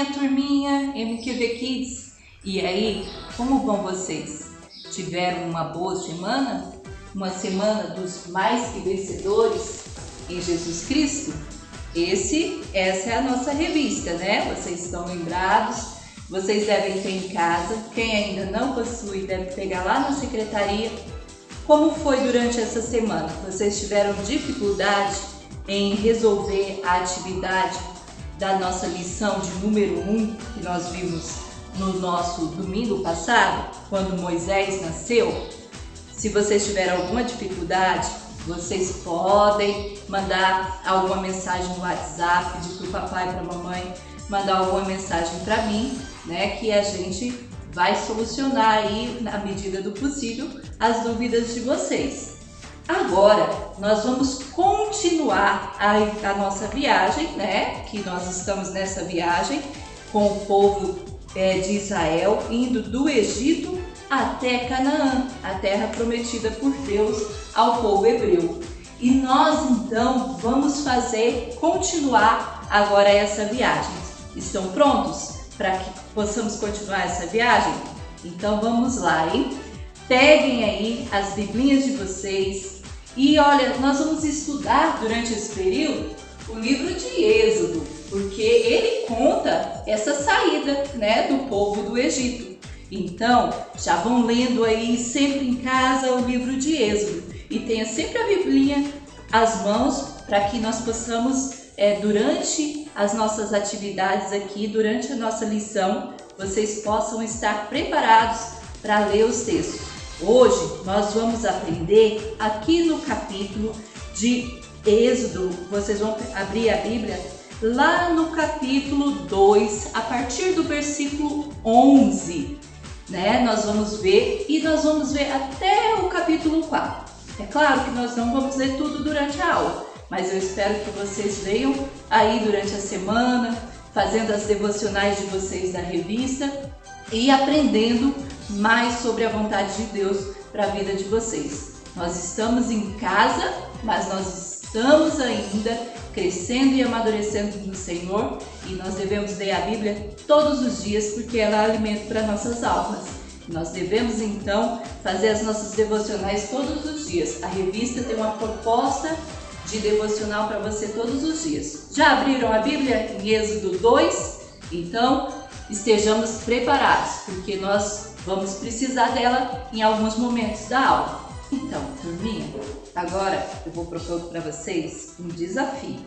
minha turminha MQV Kids! E aí, como vão vocês? Tiveram uma boa semana? Uma semana dos mais que vencedores em Jesus Cristo? Essa é a nossa revista, né? Vocês estão lembrados? Vocês devem ter em casa. Quem ainda não possui deve pegar lá na secretaria. Como foi durante essa semana? Vocês tiveram dificuldade em resolver a atividade da nossa lição de número 1 que nós vimos no nosso domingo passado, quando Moisés nasceu? Se vocês tiverem alguma dificuldade, vocês podem mandar alguma mensagem no WhatsApp, pedir para o papai e para a mamãe mandar alguma mensagem para mim, né, que a gente vai solucionar aí, na medida do possível, as dúvidas de vocês. Agora, nós vamos continuar a nossa viagem, né? Que nós estamos nessa viagem com o povo de Israel, indo do Egito até Canaã, a terra prometida por Deus ao povo hebreu. E nós, então, vamos continuar agora essa viagem. Estão prontos para que possamos continuar essa viagem? Então, vamos lá, hein? Peguem aí as biblinhas de vocês e olha, nós vamos estudar durante esse período o livro de Êxodo, porque ele conta essa saída, né, do povo do Egito. Então, já vão lendo aí sempre em casa o livro de Êxodo e tenha sempre a biblinha às mãos para que nós possamos, durante as nossas atividades aqui, durante a nossa lição, vocês possam estar preparados para ler os textos. Hoje nós vamos aprender aqui no capítulo de Êxodo. Vocês vão abrir a Bíblia lá no capítulo 2, a partir do versículo 11, né? Nós vamos ver até o capítulo 4. É claro que nós não vamos ler tudo durante a aula, mas eu espero que vocês leiam aí durante a semana, fazendo as devocionais de vocês da revista e aprendendo mais sobre a vontade de Deus para a vida de vocês. Nós estamos em casa, mas nós estamos ainda crescendo e amadurecendo no Senhor e nós devemos ler a Bíblia todos os dias porque ela é alimento para nossas almas. Nós devemos então fazer as nossas devocionais todos os dias. A revista tem uma proposta de devocional para você todos os dias. Já abriram a Bíblia em Êxodo 2? Então, estejamos preparados, porque nós vamos precisar dela em alguns momentos da aula. Então, turminha, agora eu vou propor para vocês um desafio.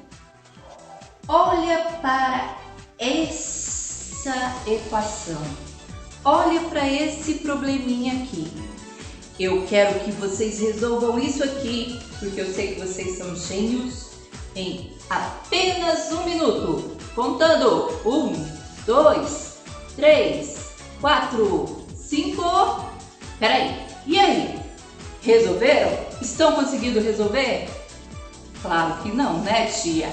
Olha para essa equação. Olha para esse probleminha aqui. Eu quero que vocês resolvam isso aqui, porque eu sei que vocês são gênios, em apenas 1 minuto. Contando. 1, 2, 3, 4, 5. Peraí. E aí? Resolveram? Estão conseguindo resolver? Claro que não, né, tia?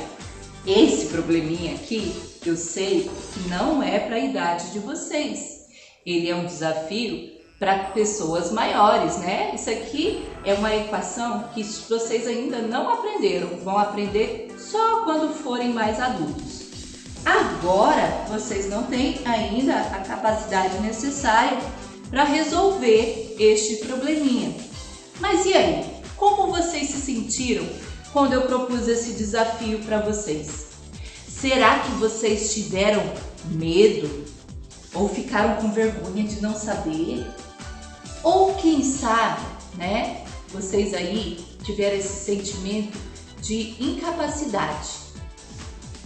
Esse probleminha aqui, eu sei que não é para a idade de vocês. Ele é um desafio para pessoas maiores, né? Isso aqui é uma equação que vocês ainda não aprenderam, vão aprender só quando forem mais adultos. Agora, vocês não têm ainda a capacidade necessária para resolver este probleminha. Mas e aí? Como vocês se sentiram quando eu propus esse desafio para vocês? Será que vocês tiveram medo? Ou ficaram com vergonha de não saber? Ou quem sabe, né? Vocês aí tiveram esse sentimento de incapacidade.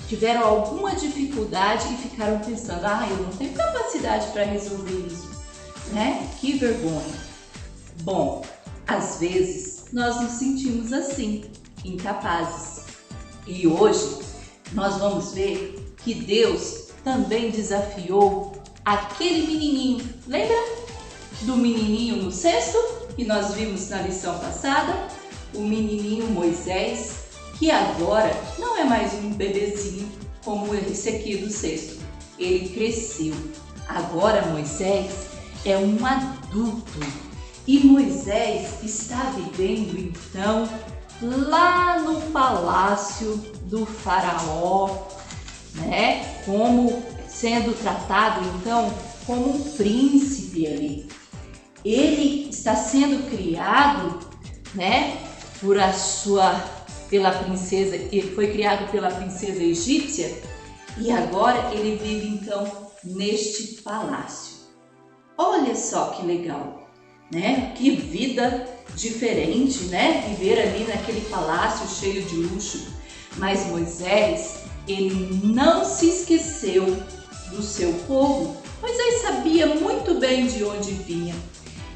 Tiveram alguma dificuldade e ficaram pensando, eu não tenho capacidade para resolver isso, né? Que vergonha. Bom, às vezes nós nos sentimos assim, incapazes. E hoje nós vamos ver que Deus também desafiou aquele menininho. Lembra do menininho no cesto que nós vimos na lição passada? O menininho Moisés, que agora não é mais um bebezinho como esse aqui do cesto. Ele cresceu. Agora Moisés é um adulto. E Moisés está vivendo então lá no palácio do faraó, né? Como sendo tratado então como um príncipe ali. Ele está sendo criado, né, pela princesa, ele foi criado pela princesa egípcia e agora ele vive então neste palácio. Olha só que legal, né? Que vida diferente, né? Viver ali naquele palácio cheio de luxo. Mas Moisés, ele não se esqueceu do seu povo. Moisés sabia muito bem de onde vinha.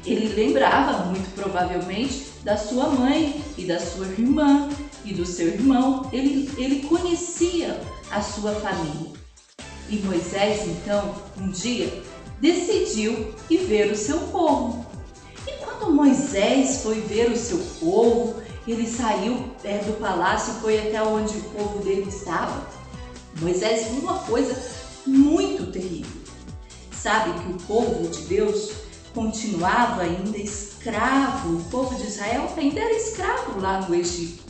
Ele lembrava, muito provavelmente, da sua mãe e da sua irmã e do seu irmão. Ele conhecia a sua família. E Moisés, então, um dia, decidiu ir ver o seu povo. E quando Moisés foi ver o seu povo, ele saiu do palácio e foi até onde o povo dele estava. Moisés viu uma coisa muito terrível. Sabe que o povo de Deus continuava ainda escravo, o povo de Israel ainda era escravo lá no Egito.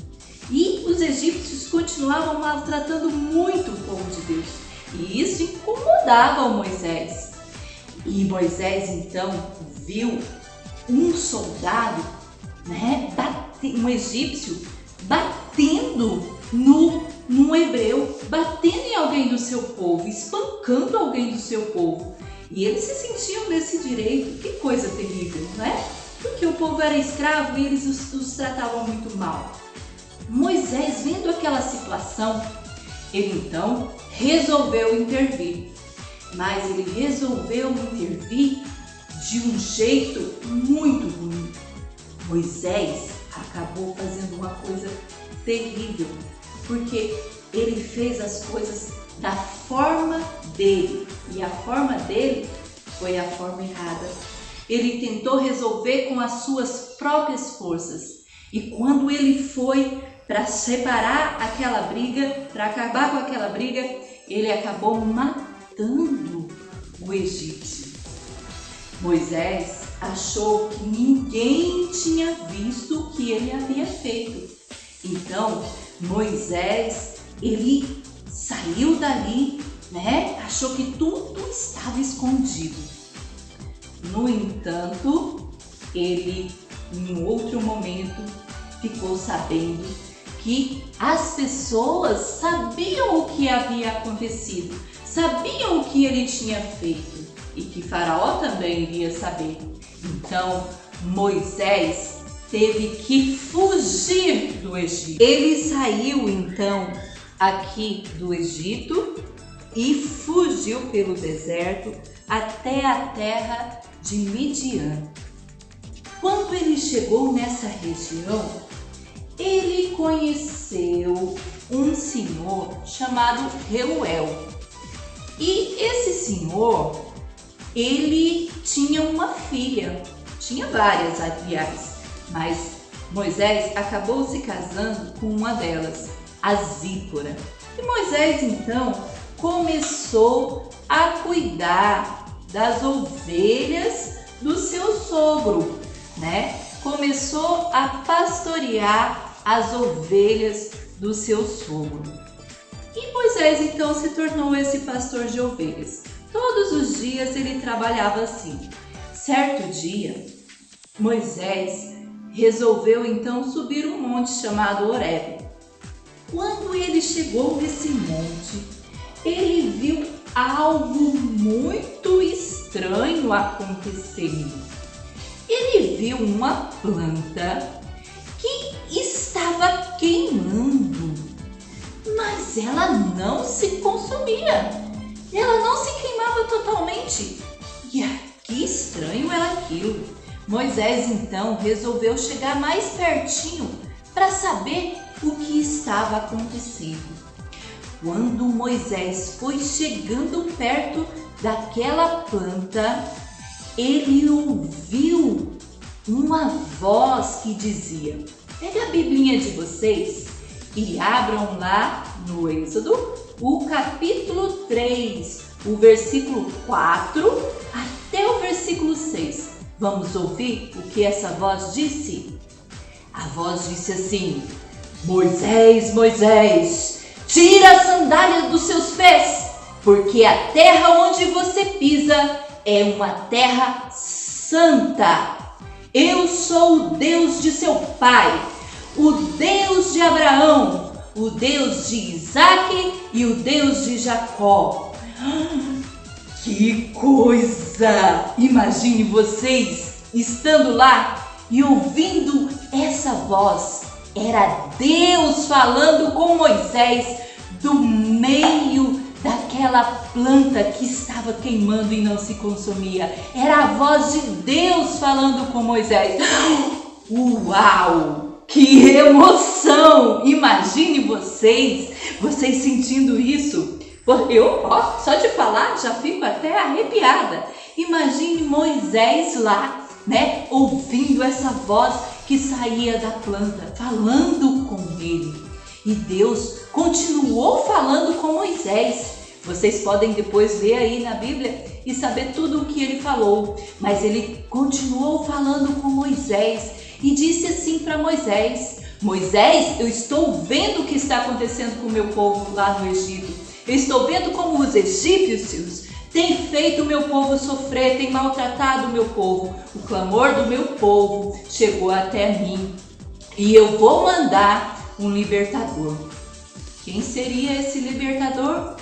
E os egípcios continuavam maltratando muito o povo de Deus. E isso incomodava o Moisés. E Moisés então viu um soldado, né, um egípcio, batendo num hebreu, batendo em alguém do seu povo, espancando alguém do seu povo. E eles se sentiam nesse direito. Que coisa terrível, não é? Porque o povo era escravo e eles os tratavam muito mal. Moisés, vendo aquela situação, ele então resolveu intervir. Mas ele resolveu intervir de um jeito muito ruim. Moisés acabou fazendo uma coisa terrível, porque ele fez as coisas da forma dele, e a forma dele foi a forma errada. Ele tentou resolver com as suas próprias forças, e quando ele foi para separar aquela briga, para acabar com aquela briga, ele acabou matando o egípcio. Moisés achou que ninguém tinha visto o que ele havia feito. Então, Moisés, ele saiu dali, né? Achou que tudo estava escondido. No entanto, ele, em outro momento, ficou sabendo que as pessoas sabiam o que havia acontecido, sabiam o que ele tinha feito e que Faraó também iria saber. Então, Moisés teve que fugir do Egito. Ele saiu então aqui do Egito e fugiu pelo deserto até a terra de Midian. Quando ele chegou nessa região, ele conheceu um senhor chamado Reuel. E esse senhor, ele tinha uma filha, tinha várias, aliás, mas Moisés acabou se casando com uma delas, a Zípora. E Moisés então começou a cuidar das ovelhas do seu sogro, né? Começou a pastorear as ovelhas do seu sogro. E Moisés então se tornou esse pastor de ovelhas. Todos os dias ele trabalhava assim. Certo dia, Moisés resolveu então subir um monte chamado Horebe. Quando ele chegou nesse monte, ele viu algo muito estranho acontecendo. Ele viu uma planta que estava queimando, mas ela não se consumia, ela não se queimava totalmente. E que estranho era aquilo. Moisés então resolveu chegar mais pertinho para saber o que estava acontecendo. Quando Moisés foi chegando perto daquela planta, ele ouviu uma voz que dizia: pega a biblinha de vocês e abram lá no Êxodo, o capítulo 3, o versículo 4 até o versículo 6. Vamos ouvir o que essa voz disse? A voz disse assim: Moisés, Moisés, tira a sandália dos seus pés, porque a terra onde você pisa é uma terra santa. Eu sou o Deus de seu pai, o Deus de Abraão, o Deus de Isaque e o Deus de Jacó. Que coisa! Imagine vocês estando lá e ouvindo essa voz. Era Deus falando com Moisés do meio daquela planta que estava queimando e não se consumia. Era a voz de Deus falando com Moisés. Uau! Que emoção! Imagine vocês sentindo isso. Eu, só de falar, já fico até arrepiada. Imagine Moisés lá, né, ouvindo essa voz que saía da planta, falando com ele. E Deus continuou falando com Moisés. Vocês podem depois ver aí na Bíblia e saber tudo o que ele falou. Mas ele continuou falando com Moisés e disse assim para Moisés: Moisés, eu estou vendo o que está acontecendo com o meu povo lá no Egito. Eu estou vendo como os egípcios têm feito o meu povo sofrer, têm maltratado o meu povo. O clamor do meu povo chegou até mim e eu vou mandar um libertador. Quem seria esse libertador?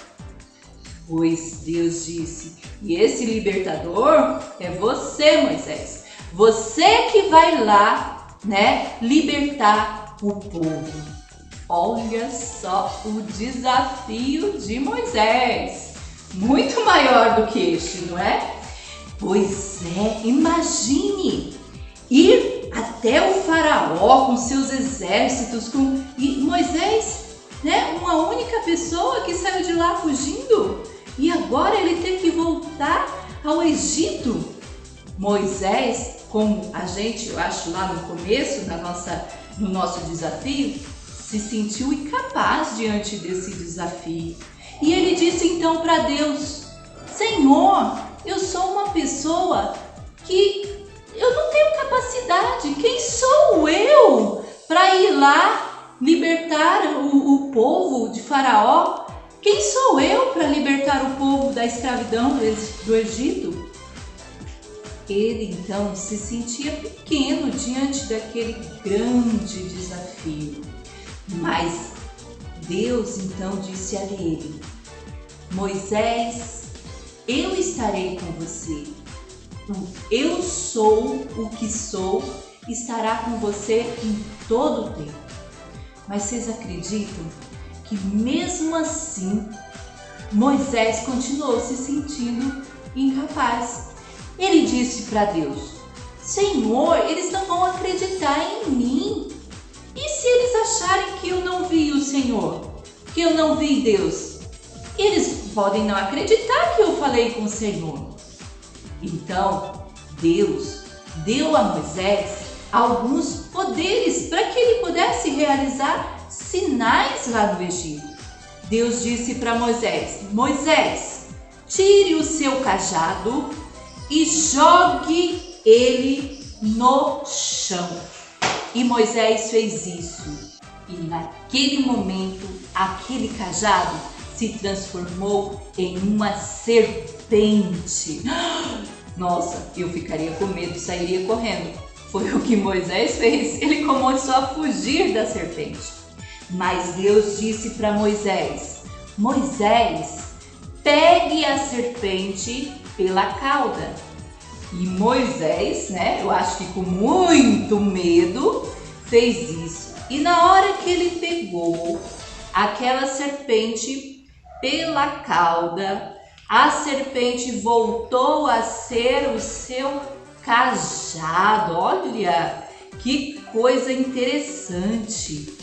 Pois Deus disse, e esse libertador é você, Moisés. Você que vai lá, né, libertar o povo. Olha só o desafio de Moisés. Muito maior do que este, não é? Pois é, imagine ir até o faraó com seus exércitos, e Moisés, né, uma única pessoa que saiu de lá fugindo, e agora ele tem que voltar ao Egito. Moisés, como a gente, eu acho lá no começo, no nosso desafio, se sentiu incapaz diante desse desafio. E ele disse então para Deus: Senhor, eu sou uma pessoa que eu não tenho capacidade. Quem sou eu para ir lá libertar o povo de Faraó? Quem sou eu para libertar o povo da escravidão do Egito? Ele então se sentia pequeno diante daquele grande desafio. Mas Deus então disse a ele: Moisés, eu estarei com você. Eu sou o que sou, estará com você em todo o tempo. Mas vocês acreditam que mesmo assim Moisés continuou se sentindo incapaz? Ele disse para Deus: Senhor, eles não vão acreditar em mim. E se eles acharem que eu não vi o Senhor, que eu não vi Deus? Eles podem não acreditar que eu falei com o Senhor. Então, Deus deu a Moisés alguns poderes para que ele pudesse realizar sinais lá no Egito. Deus disse para Moisés: Moisés, tire o seu cajado e jogue ele no chão. E Moisés fez isso. E naquele momento, aquele cajado se transformou em uma serpente. Nossa, eu ficaria com medo, sairia correndo. Foi o que Moisés fez. Ele começou a fugir da serpente. Mas Deus disse para Moisés: Moisés, pegue a serpente pela cauda. E Moisés, né, eu acho que com muito medo, fez isso. E na hora que ele pegou aquela serpente pela cauda, a serpente voltou a ser o seu cajado. Olha, que coisa interessante.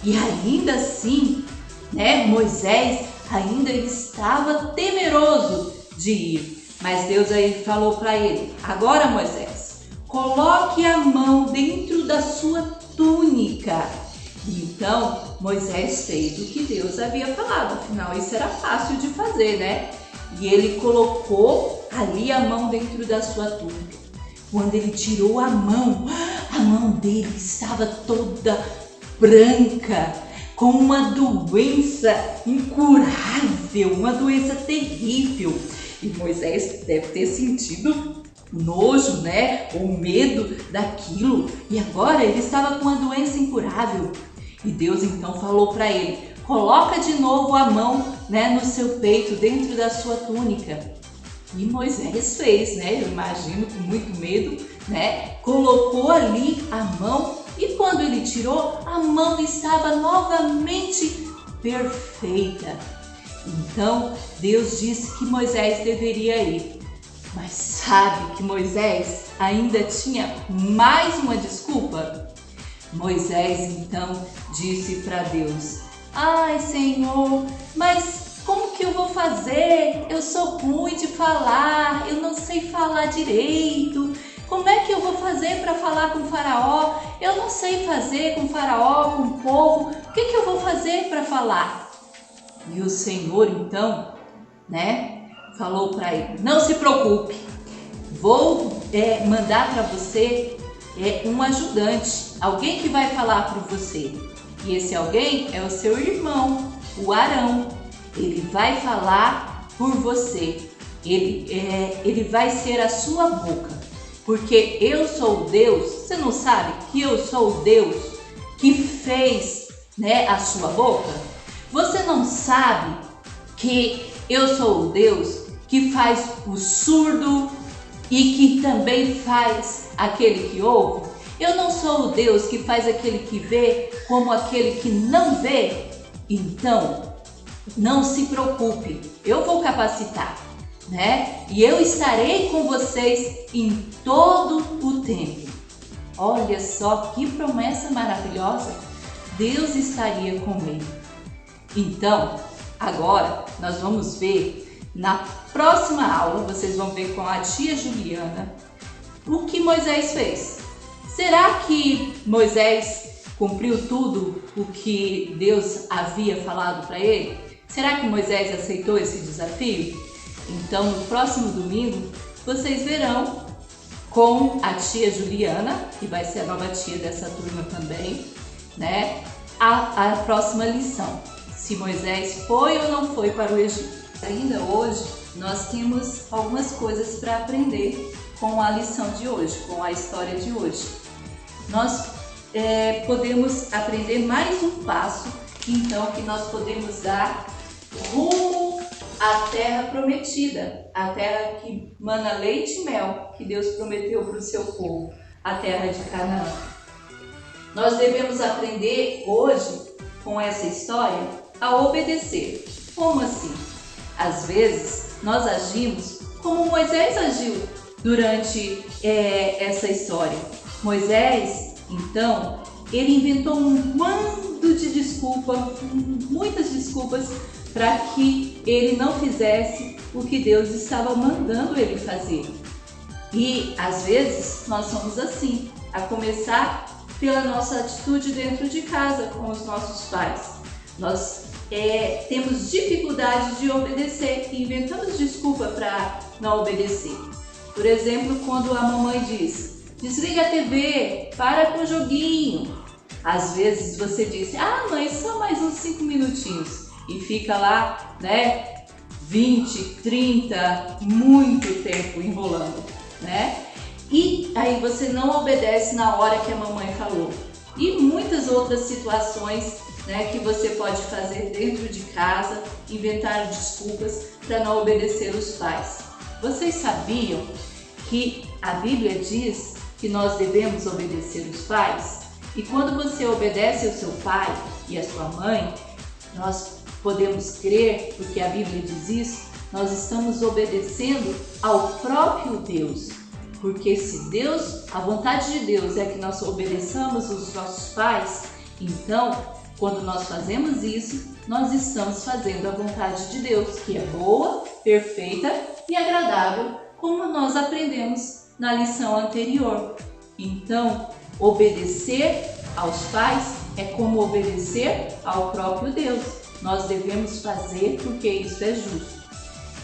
E ainda assim, né, Moisés ainda estava temeroso de ir. Mas Deus aí falou para ele: agora, Moisés, coloque a mão dentro da sua túnica. E então Moisés fez o que Deus havia falado, afinal isso era fácil de fazer, né? E ele colocou ali a mão dentro da sua túnica. Quando ele tirou a mão dele estava toda branca, com uma doença incurável, uma doença terrível. E Moisés deve ter sentido nojo, né? Ou medo daquilo. E agora ele estava com uma doença incurável. E Deus então falou para ele: coloca de novo a mão, né, no seu peito, dentro da sua túnica. E Moisés fez, né? Eu imagino, com muito medo, né? Colocou ali a mão e quando ele tirou, a mão estava novamente perfeita. Então Deus disse que Moisés deveria ir. Mas sabe que Moisés ainda tinha mais uma desculpa? Moisés então disse para Deus: ai, Senhor, mas como que eu vou fazer? Eu sou ruim de falar, eu não sei falar direito. Como é que eu vou fazer para falar com o faraó? Eu não sei fazer com o faraó, com o povo. O que eu vou fazer para falar? E o Senhor então, né, falou para ele: não se preocupe, vou mandar para você um ajudante, alguém que vai falar por você. E esse alguém é o seu irmão, o Arão. Ele vai falar por você. Ele vai ser a sua boca. Porque eu sou o Deus. Você não sabe que eu sou o Deus que fez, né, a sua boca? Você não sabe que eu sou o Deus que faz o surdo e que também faz aquele que ouve? Eu não sou o Deus que faz aquele que vê como aquele que não vê? Então, não se preocupe, eu vou capacitar, né? E eu estarei com vocês em todo o tempo. Olha só que promessa maravilhosa! Deus estaria com ele. Então, agora nós vamos ver na próxima aula, vocês vão ver com a tia Juliana o que Moisés fez. Será que Moisés cumpriu tudo o que Deus havia falado para ele? Será que Moisés aceitou esse desafio? Então, no próximo domingo, vocês verão com a tia Juliana, que vai ser a nova tia dessa turma também, né, a próxima lição. Se Moisés foi ou não foi para o Egito. Ainda hoje, nós temos algumas coisas para aprender com a lição de hoje, com a história de hoje. Nós podemos aprender mais um passo, então, que nós podemos dar rumo à terra prometida, a terra que mana leite e mel, que Deus prometeu para o seu povo, a terra de Canaã. Nós devemos aprender hoje, com essa história, a obedecer. Como assim? Às vezes, nós agimos como Moisés agiu durante essa história. Moisés, então, ele inventou um bando de desculpas, muitas desculpas, para que ele não fizesse o que Deus estava mandando ele fazer. E às vezes nós somos assim, a começar pela nossa atitude dentro de casa com os nossos pais. Nós temos dificuldade de obedecer e inventamos desculpa para não obedecer. Por exemplo, quando a mamãe diz: desliga a TV, para com o joguinho. Às vezes você diz: ah, mãe, só mais uns 5 minutinhos. E fica lá, né, 20, 30, muito tempo enrolando, né? E aí você não obedece na hora que a mamãe falou. E muitas outras situações, né, que você pode fazer dentro de casa, inventar desculpas para não obedecer os pais. Vocês sabiam que a Bíblia diz que nós devemos obedecer os pais? E quando você obedece ao seu pai e à sua mãe, nós podemos crer, porque a Bíblia diz isso, nós estamos obedecendo ao próprio Deus. Porque se Deus, a vontade de Deus é que nós obedeçamos os nossos pais, então, quando nós fazemos isso, nós estamos fazendo a vontade de Deus, que é boa, perfeita e agradável, como nós aprendemos na lição anterior. Então, obedecer aos pais é como obedecer ao próprio Deus. Nós devemos fazer porque isso é justo.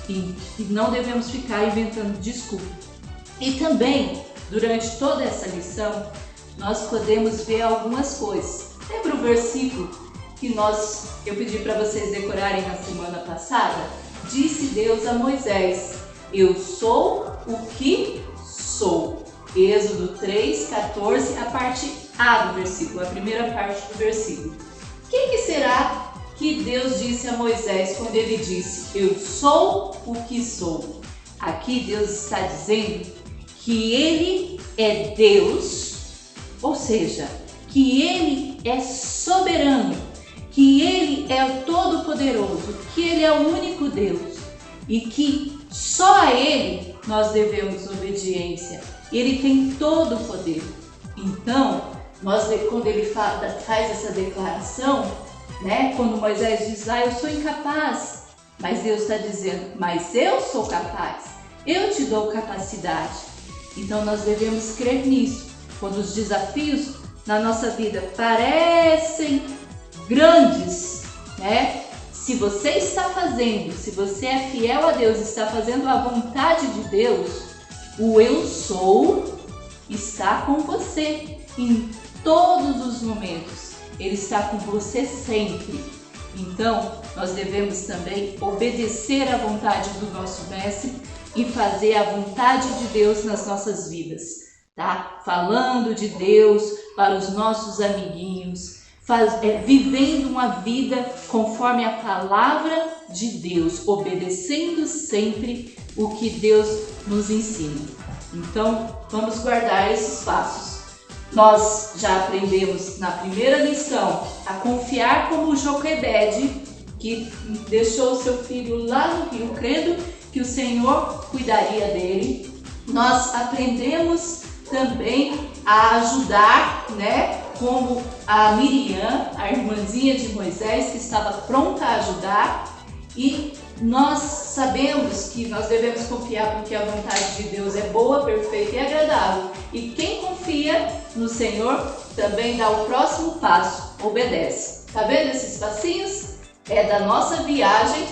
E não devemos ficar inventando desculpa. E também, durante toda essa lição, nós podemos ver algumas coisas. Lembra o versículo que eu pedi para vocês decorarem na semana passada. Disse Deus a Moisés: eu sou o que sou. Êxodo 3:14, a parte A do versículo, a primeira parte do versículo. O que será que Deus disse a Moisés quando ele disse: eu sou o que sou? Aqui Deus está dizendo que ele é Deus, ou seja, que ele é soberano, que ele é o todo-poderoso, que ele é o único Deus e que só a ele nós devemos obediência. Ele tem todo o poder. Então, quando ele faz essa declaração, né, quando Moisés diz: eu sou incapaz, mas Deus está dizendo: mas eu sou capaz, eu te dou capacidade. Então nós devemos crer nisso. Quando os desafios na nossa vida parecem grandes, né? Se você está fazendo, se você é fiel a Deus, está fazendo a vontade de Deus, o eu sou está com você em todos os momentos. Ele está com você sempre. Então, nós devemos também obedecer à vontade do nosso Mestre e fazer a vontade de Deus nas nossas vidas, tá? Falando de Deus para os nossos amiguinhos, vivendo uma vida conforme a palavra de Deus, obedecendo sempre o que Deus nos ensina. Então, vamos guardar esses passos. Nós já aprendemos na primeira lição a confiar como Joquebede, que deixou o seu filho lá no rio, crendo que o Senhor cuidaria dele. Nós aprendemos também a ajudar, né? Como a Miriam, a irmãzinha de Moisés, que estava pronta a ajudar. E nós sabemos que nós devemos confiar porque a vontade de Deus é boa, perfeita e agradável. E quem confia no Senhor também dá o próximo passo, obedece. Tá vendo esses passinhos? É da nossa viagem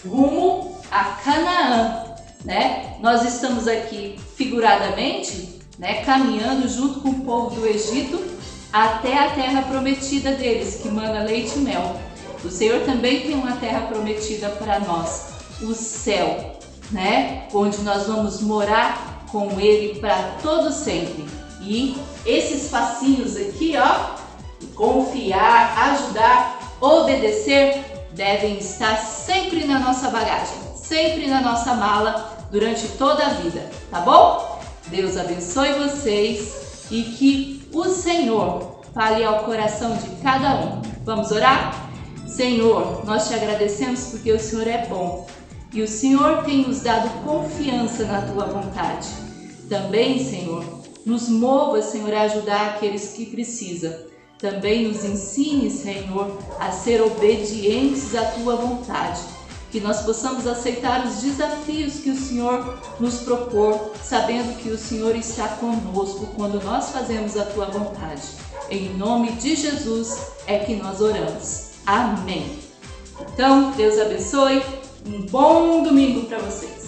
rumo a Canaã, né? Nós estamos aqui figuradamente, né, caminhando junto com o povo do Egito até a terra prometida deles, que mana leite e mel. O Senhor também tem uma terra prometida para nós, o céu, né? Onde nós vamos morar com Ele para todo sempre. E esses passinhos aqui, ó, confiar, ajudar, obedecer, devem estar sempre na nossa bagagem, sempre na nossa mala, durante toda a vida, tá bom? Deus abençoe vocês e que o Senhor fale ao coração de cada um. Vamos orar? Senhor, nós te agradecemos porque o Senhor é bom e o Senhor tem nos dado confiança na tua vontade. Também, Senhor, nos mova, Senhor, a ajudar aqueles que precisam. Também nos ensine, Senhor, a ser obedientes à tua vontade. Que nós possamos aceitar os desafios que o Senhor nos propor, sabendo que o Senhor está conosco quando nós fazemos a tua vontade. Em nome de Jesus é que nós oramos. Amém. Então, Deus abençoe. Um bom domingo para vocês.